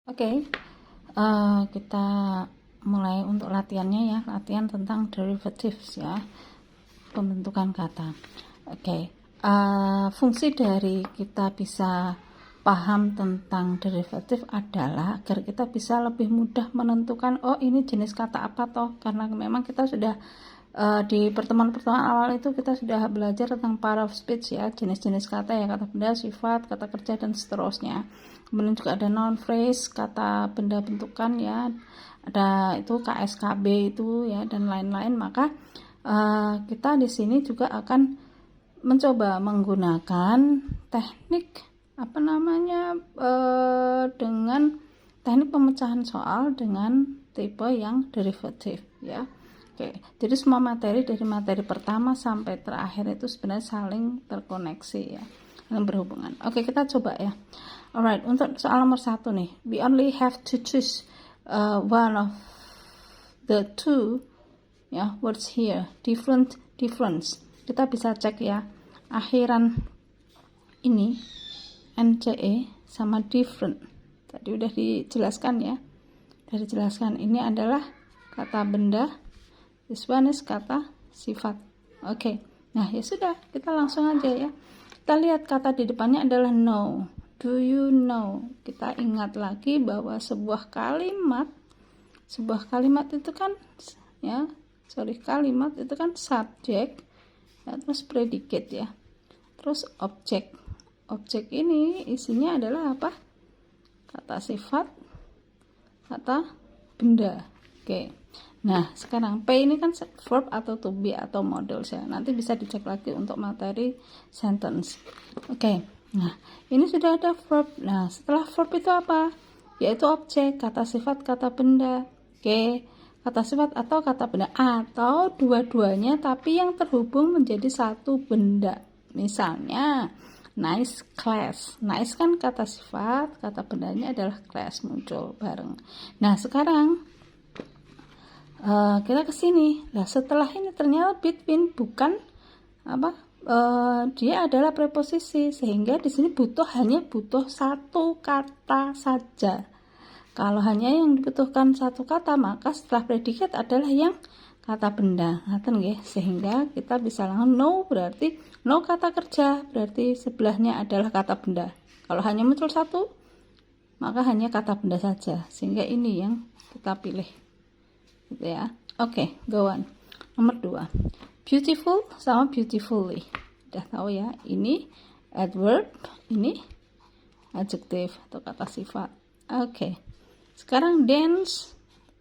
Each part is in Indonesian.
Oke, kita mulai untuk latihannya ya, latihan tentang derivatives ya, pembentukan kata. Oke, fungsi dari kita bisa paham tentang derivatif adalah agar kita bisa lebih mudah menentukan oh ini jenis kata apa toh, karena memang kita sudah di pertemuan-pertemuan awal itu kita sudah belajar tentang power of speech ya, jenis-jenis kata ya, kata benda, sifat, kata kerja dan seterusnya. Kemudian juga ada noun phrase, kata benda bentukan ya, ada itu KSKB itu ya dan lain-lain. Maka kita di sini juga akan mencoba menggunakan teknik dengan teknik pemecahan soal dengan tipe yang derivatif ya. Oke, jadi semua materi dari materi pertama sampai terakhir itu sebenarnya saling terkoneksi ya, saling berhubungan. Oke, kita coba ya. Alright, untuk soal nomor 1 nih, we only have to choose one of the two ya words here, difference. Kita bisa cek ya, akhiran ini NCE sama different. Tadi udah dijelaskan ya. Dari jelaskan ini adalah kata benda, this one is kata sifat. Oke. Nah, ya sudah, kita langsung aja ya. Kita lihat kata di depannya adalah know. Do you know? Kita ingat lagi bahwa sebuah kalimat itu kan ya, kalimat itu kan subjek ya, terus predicate ya. Terus objek. Objek ini isinya adalah apa? Kata sifat, kata benda. Oke. Nah, sekarang P ini kan verb atau to be atau modal ya. Nanti bisa dicek lagi untuk materi sentence. Oke. Nah, ini sudah ada verb. Nah, setelah verb itu apa? Yaitu objek, kata sifat, kata benda. Oke. Kata sifat atau kata benda atau dua-duanya tapi yang terhubung menjadi satu benda. Misalnya nice class. Nice kan kata sifat, kata bendanya adalah class, muncul bareng. Nah, sekarang kita ke sini. Nah, setelah ini ternyata between bukan dia adalah preposisi, sehingga di sini hanya butuh satu kata saja. Kalau hanya yang dibutuhkan satu kata, maka setelah predikat adalah yang kata benda. Sehingga kita bisa langsung know, berarti know kata kerja, berarti sebelahnya adalah kata benda. Kalau hanya muncul satu, maka hanya kata benda saja. Sehingga ini yang kita pilih. Gitu ya. Oke, go on. Nomor 2. Beautiful sama beautifully. Udah tahu ya, ini adverb, ini adjective atau kata sifat. Oke. Sekarang dance.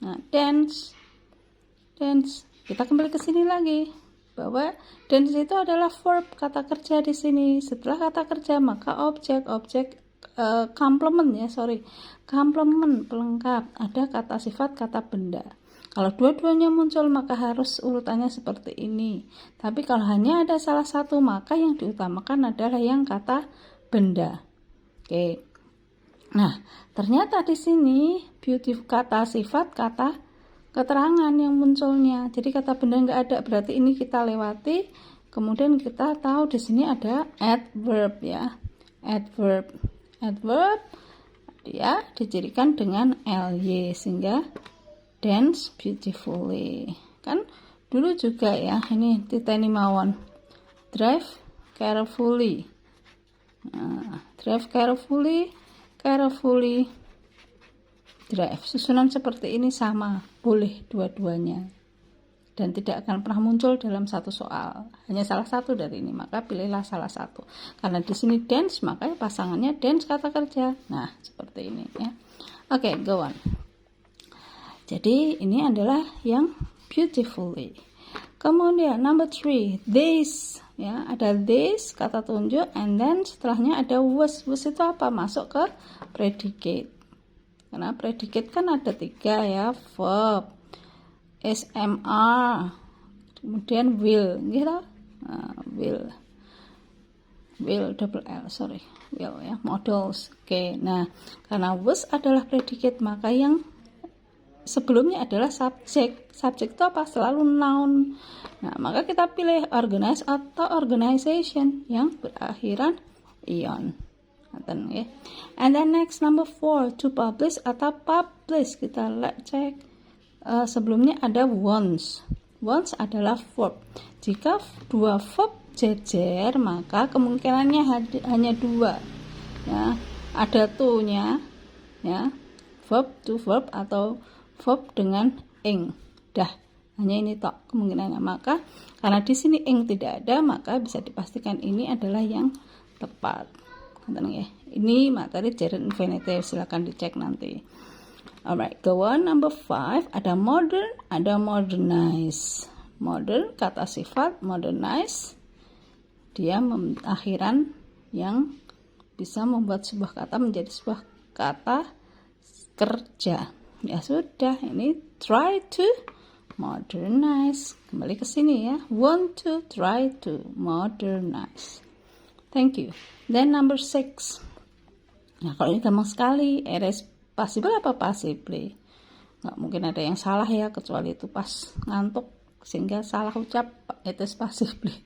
Nah, dance. Kita kembali ke sini lagi. Bahwa dance itu adalah verb, kata kerja di sini. Setelah kata kerja maka objek complement pelengkap. Ada kata sifat, kata benda. Kalau dua-duanya muncul maka harus urutannya seperti ini. Tapi kalau hanya ada salah satu maka yang diutamakan adalah yang kata benda. Oke. Nah, ternyata di sini beautiful kata sifat, kata keterangan yang munculnya. Jadi kata benda nggak ada, berarti ini kita lewati. Kemudian kita tahu di sini ada adverb ya. Adverb dia dicirikan dengan ly sehingga dance beautifully. Kan dulu juga ya, ini titeni mawon. Drive carefully. Nah, drive carefully drive. Susunan seperti ini sama, boleh dua-duanya. Dan tidak akan pernah muncul dalam satu soal. Hanya salah satu dari ini, maka pilihlah salah satu. Karena di sini dance, maka pasangannya dance kata kerja. Nah, seperti ini ya. Oke, go on. Jadi ini adalah yang beautifully. Kemudian number 3, this ya, ada this kata tunjuk, and then setelahnya ada was. Was itu apa? Masuk ke predicate. Karena predicate kan ada 3 ya, verb, SMR, kemudian will gitu. Nah, will double L, will ya, modals. Oke. Nah, karena was adalah predicate maka yang sebelumnya adalah subjek. Subjek itu apa? Selalu noun. Nah, maka kita pilih organize atau organization yang berakhiran ion. And then next number 4, to publish atau publish. Kita cek sebelumnya ada once. Once adalah verb. Jika dua verb jejer, maka kemungkinannya hanya dua. Ya, ada to-nya, ya, verb to verb atau verb dengan ing. Dah, hanya ini tok kemungkinannya. Maka karena di sini ing tidak ada, maka bisa dipastikan ini adalah yang tepat. Ini materi gerund infinitive, silakan dicek nanti. Alright, go on. Number 5, ada modern, ada modernize. Modern kata sifat, modernize dia akhiran yang bisa membuat sebuah kata menjadi sebuah kata kerja. Ya sudah, ini try to modernize. Kembali ke sini ya. Want to, try to modernize. Thank you. Then number 6. Nah, kalau ini gampang sekali. Is possible apa passively? Nggak mungkin ada yang salah ya, kecuali itu pas ngantuk sehingga salah ucap. It is passively.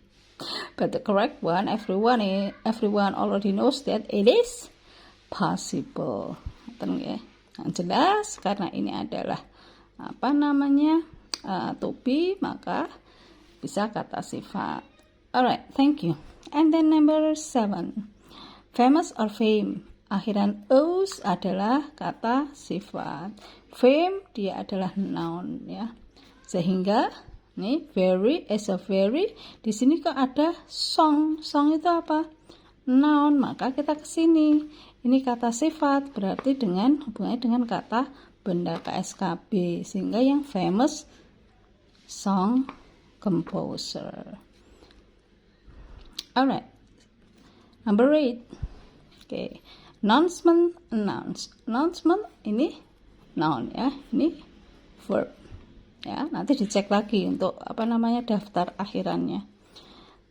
But the correct one, everyone already knows that it is possible. Yang jelas karena ini adalah to be, maka bisa kata sifat. Alright, thank you. And then number 7, famous or fame. Akhiran os adalah kata sifat. Fame dia adalah noun ya. Sehingga nih very is a very, di sini kok ada song. Song itu apa? Noun, maka kita ke sini. Ini kata sifat berarti hubungannya dengan kata benda KSKB, sehingga yang famous song composer. Alright. Number 8. Okay. Announcement, announce. Announcement ini noun ya, ini verb. Ya, nanti dicek lagi untuk daftar akhirannya.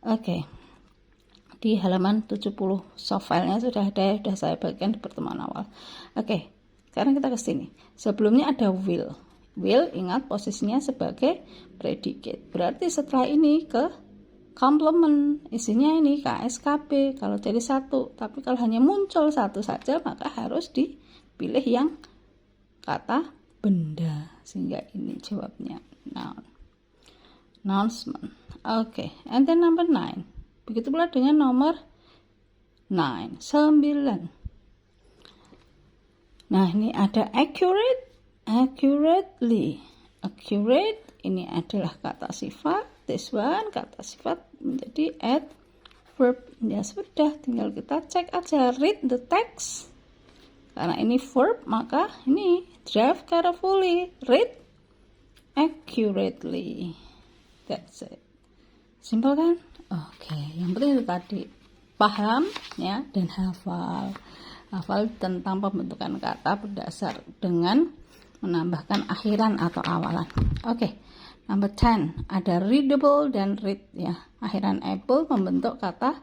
Oke. Di halaman 70 soft file-nya sudah saya bagikan di pertemuan awal. Oke. Sekarang kita ke sini. Sebelumnya ada will. Will, ingat posisinya sebagai predicate. Berarti setelah ini ke complement, isinya ini KSKB kalau jadi satu, tapi kalau hanya muncul satu saja maka harus dipilih yang kata benda, sehingga ini jawabnya noun. Announcement. Okay, and then number 9. Begitu pula dengan nomor 9. Nah, ini ada accurate, accurately. Accurate ini adalah kata sifat. This one kata sifat menjadi adverb. Ya sudah, tinggal kita cek aja, read the text. Karena ini verb, maka ini drive carefully, read accurately. That's it. Simple kan? Oke, yang penting itu tadi paham ya dan hafal. Hafal tentang pembentukan kata berdasar dengan menambahkan akhiran atau awalan. Oke. Number 10, ada readable dan read ya. Akhiran able membentuk kata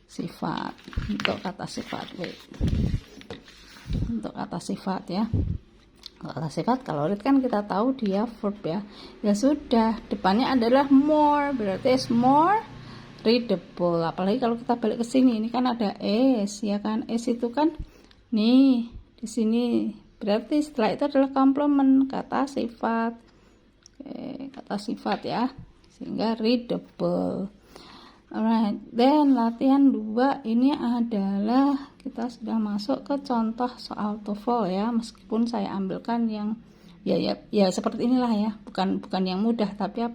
sifat. Untuk kata sifat, Untuk kata sifat ya. Kata sifat kalau read kan kita tahu dia verb ya. Ya sudah, depannya adalah more, berarti is more readable. Apalagi kalau kita balik ke sini, ini kan ada is ya kan. Is itu kan nih di sini. Berarti setelah itu adalah complement, kata sifat. Kata sifat ya, sehingga readable. Alright, then latihan 2 ini adalah kita sudah masuk ke contoh soal TOEFL ya, meskipun saya ambilkan yang ya seperti inilah ya, bukan yang mudah, tapi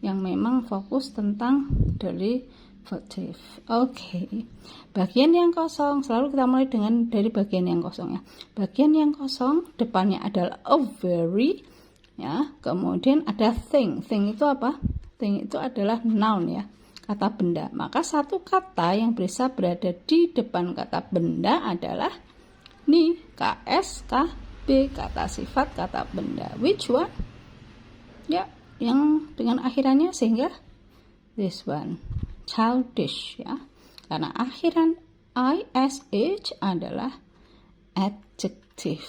yang memang fokus tentang derivative. Oke. Bagian yang kosong, selalu kita mulai dari bagian yang kosong ya. Bagian yang kosong depannya adalah a very ya, kemudian ada thing. Thing itu apa? Thing itu adalah noun ya, kata benda. Maka satu kata yang bisa berada di depan kata benda adalah nih, KSKB, kata sifat kata benda. Which one? Ya, yang dengan akhirannya sehingga this one, childish ya. Karena akhiran ish adalah adjective.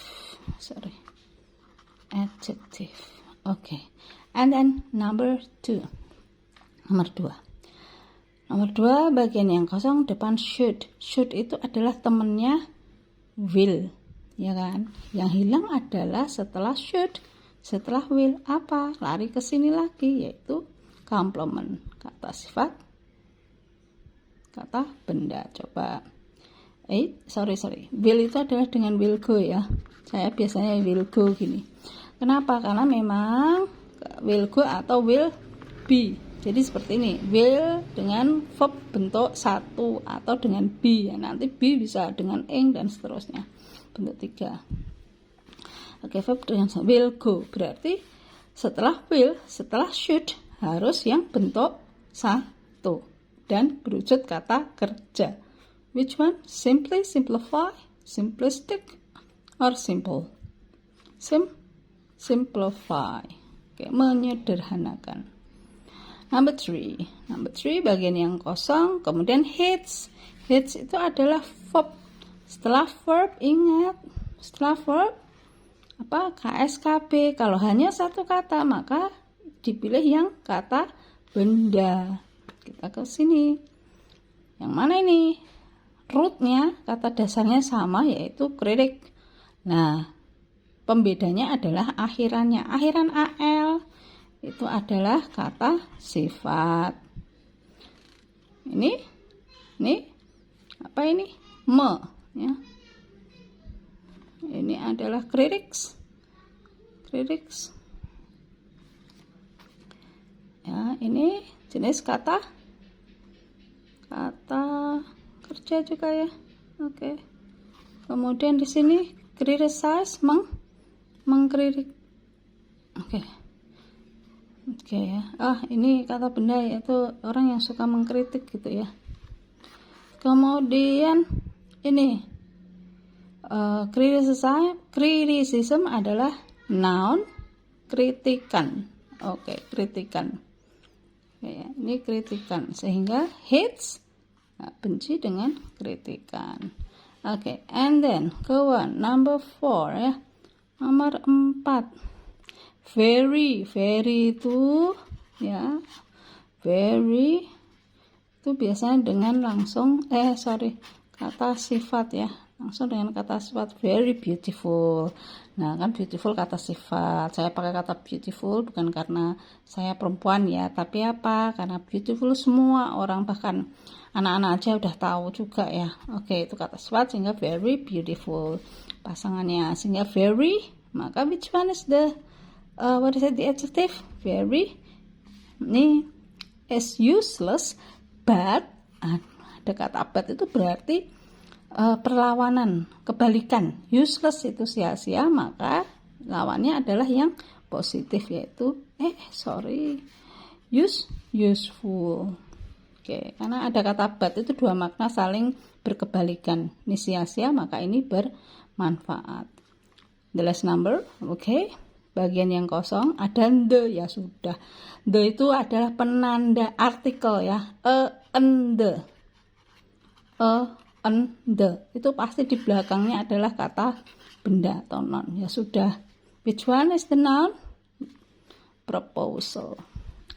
Adjective. Okay. And then number 2. Nomor 2. Nomor 2, bagian yang kosong depan should. Should itu adalah temennya will, ya kan? Yang hilang adalah setelah should, setelah will apa? Lari ke sini lagi, yaitu complement, kata sifat, kata benda. Coba. Will itu adalah dengan will go ya. Saya biasanya will go gini. Kenapa? Karena memang will go atau will be. Jadi seperti ini, will dengan verb bentuk 1 atau dengan be. Ya, nanti be bisa dengan ing dan seterusnya. Bentuk 3. Oke, verb dengan will go. Berarti setelah will, setelah should harus yang bentuk 1 dan berwujud kata kerja. Which one? Simply, simplify, simplistic, or simple? Simplify. Oke, menyederhanakan. Number 3, bagian yang kosong, kemudian hits. Hits itu adalah verb. Setelah verb, ingat, setelah verb apa? KSKB. Kalau hanya satu kata, maka dipilih yang kata benda. Kita ke sini. Yang mana ini? Rootnya, kata dasarnya sama, yaitu kritik. Nah, pembedanya adalah akhirannya. Akhiran AL itu adalah kata sifat. Ini apa ini? Me, ya. Ini adalah critics. Ya, ini jenis kata kerja juga ya. Oke. Kemudian di sini criticize, mengkritik. Oke ya. Ini kata benda, yaitu orang yang suka mengkritik gitu ya. Kemudian ini criticism adalah noun, kritikan. Oke, kritikan. Ya, ini kritikan, sehingga hates, benci dengan kritikan. Oke, and then go on, number 4 ya. Nomor 4. Very itu ya, very itu biasanya dengan langsung kata sifat ya, langsung dengan kata sifat. Very beautiful. Nah, kan beautiful kata sifat. Saya pakai kata beautiful bukan karena saya perempuan ya, tapi apa? Karena beautiful semua orang, bahkan anak-anak aja udah tahu juga ya. Oke, itu kata sifat, sehingga very beautiful pasangannya. Sehingga very, maka which one is the the adjective? Very ini is useless, but ada kata but itu berarti perlawanan, kebalikan. Useless itu sia-sia, maka lawannya adalah yang positif, yaitu useful. Oke, karena ada kata but itu dua makna saling berkebalikan. Ini sia-sia, maka ini bermanfaat. The last number, oke. Bagian yang kosong ada the, ya sudah. The itu adalah penanda artikel ya. And the. Itu pasti di belakangnya adalah kata benda atau noun. Ya sudah. Which one is the noun? Proposal.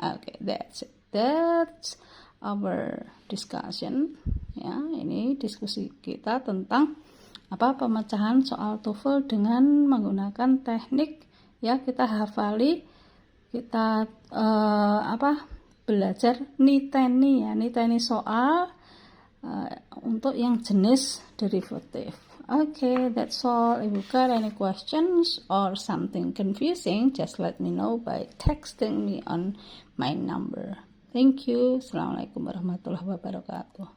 Okay, that's it. That's our discussion. Ya, ini diskusi kita tentang pemecahan soal TOEFL dengan menggunakan teknik ya, kita hafali, kita belajar niteni soal untuk yang jenis derivative. Okay, that's all. If you got any questions or something confusing, just let me know by texting me on my number. Thank you. Assalamualaikum warahmatullahi wabarakatuh.